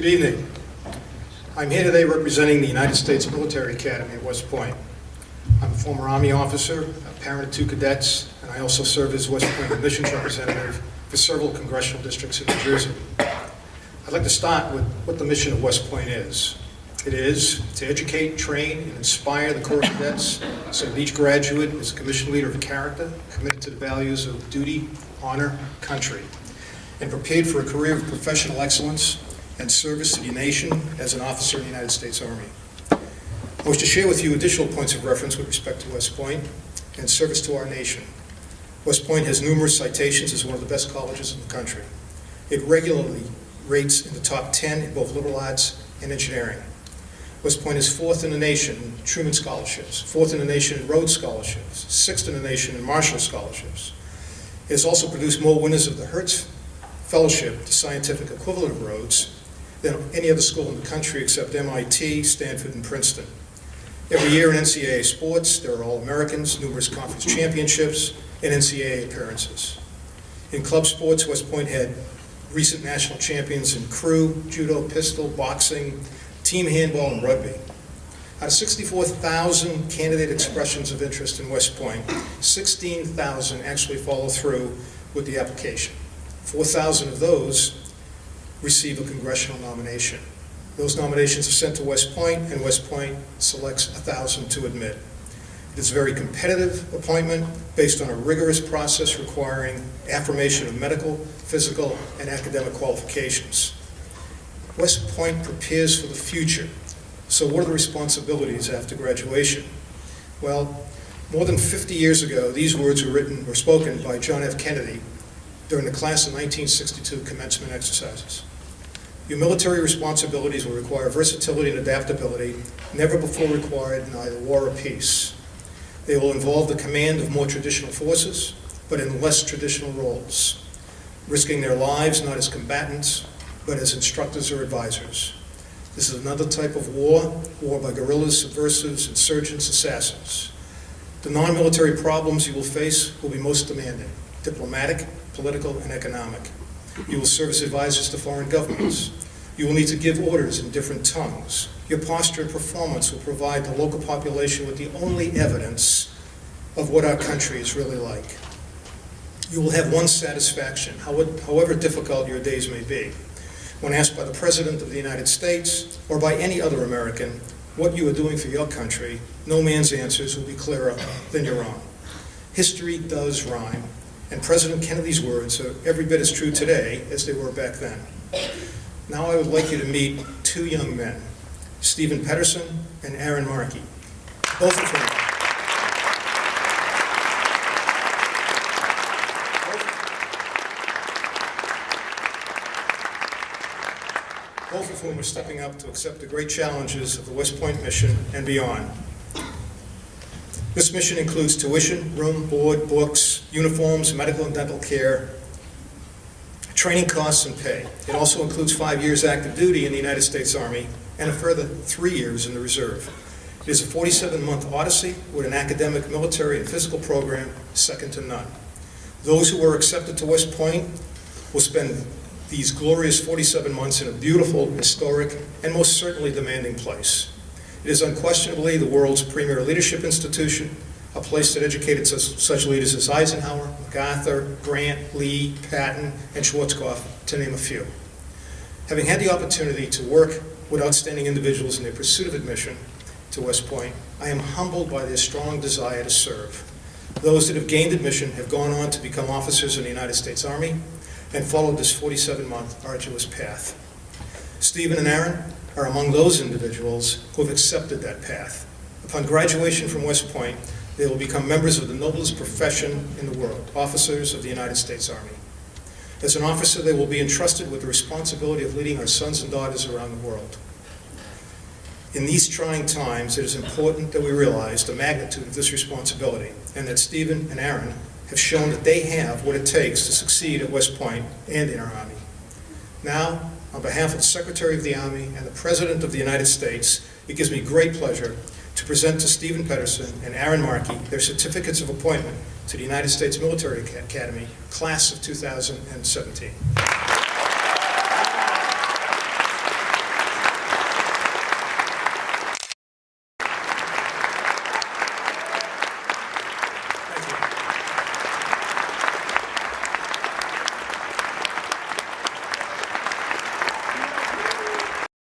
Good evening. I'm here today representing the United States Military Academy at West Point. I'm a former Army officer, a parent of 2 cadets, and I also serve as West Point admissions representative for several congressional districts in New Jersey. I'd like to start with what the mission of West Point is. It is to educate, train, and inspire the Corps of Cadets so that each graduate is a commissioned leader of character, committed to the values of duty, honor, country, and prepared for a career of professional excellence and service to the nation as an officer in the United States Army. I wish to share with you additional points of reference with respect to West Point and service to our nation. West Point has numerous citations as one of the best colleges in the country. It regularly rates in the top 10 in both liberal arts and engineering. West Point is 4th in the nation in Truman Scholarships, 4th in the nation in Rhodes Scholarships, 6th in the nation in Marshall Scholarships. It has also produced more winners of the Hertz Fellowship, the scientific equivalent of Rhodes, than any other school in the country except MIT, Stanford, and Princeton. Every year in NCAA sports, there are All-Americans, numerous conference championships, and NCAA appearances. In club sports, West Point had recent national champions in crew, judo, pistol, boxing, team handball, and rugby. Out of 64,000 candidate expressions of interest in West Point, 16,000 actually follow through with the application. 4,000 of those receive a congressional nomination. Those nominations are sent to West Point, and West Point selects 1,000 to admit. It is a very competitive appointment based on a rigorous process requiring affirmation of medical, physical, and academic qualifications. West Point prepares for the future. So what are the responsibilities after graduation? Well, more than 50 years ago, these words were spoken by John F. Kennedy during the class of 1962 commencement exercises. Your military responsibilities will require versatility and adaptability, never before required in either war or peace. They will involve the command of more traditional forces, but in less traditional roles, risking their lives not as combatants, but as instructors or advisors. This is another type of war by guerrillas, subversives, insurgents, assassins. The non-military problems you will face will be most demanding: diplomatic, political, and economic. You will serve as advisors to foreign governments. You will need to give orders in different tongues. Your posture and performance will provide the local population with the only evidence of what our country is really like. You will have one satisfaction, however difficult your days may be. When asked by the President of the United States or by any other American what you are doing for your country, no man's answers will be clearer than your own. History does rhyme, and President Kennedy's words are every bit as true today as they were back then. Now I would like you to meet 2 young men, Stephen Pedersen and Aaron Markey, both of whom are stepping up to accept the great challenges of the West Point mission and beyond. This mission includes tuition, room, board, books, uniforms, medical and dental care, training costs, and pay. It also includes 5 years active duty in the United States Army and a further 3 years in the Reserve. It is a 47-month odyssey with an academic, military, and physical program second to none. Those who are accepted to West Point will spend these glorious 47 months in a beautiful, historic, and most certainly demanding place. It is unquestionably the world's premier leadership institution, a place that educated such leaders as Eisenhower, MacArthur, Grant, Lee, Patton, and Schwarzkopf, to name a few. Having had the opportunity to work with outstanding individuals in their pursuit of admission to West Point, I am humbled by their strong desire to serve. Those that have gained admission have gone on to become officers in the United States Army and followed this 47-month arduous path. Stephen and Aaron are among those individuals who have accepted that path. Upon graduation from West Point, they will become members of the noblest profession in the world, officers of the United States Army. As an officer, they will be entrusted with the responsibility of leading our sons and daughters around the world. In these trying times, it is important that we realize the magnitude of this responsibility, and that Stephen and Aaron have shown that they have what it takes to succeed at West Point and in our Army. Now, on behalf of the Secretary of the Army and the President of the United States, it gives me great pleasure to present to Stephen Pedersen and Aaron Markey their certificates of appointment to the United States Military Academy, class of 2017.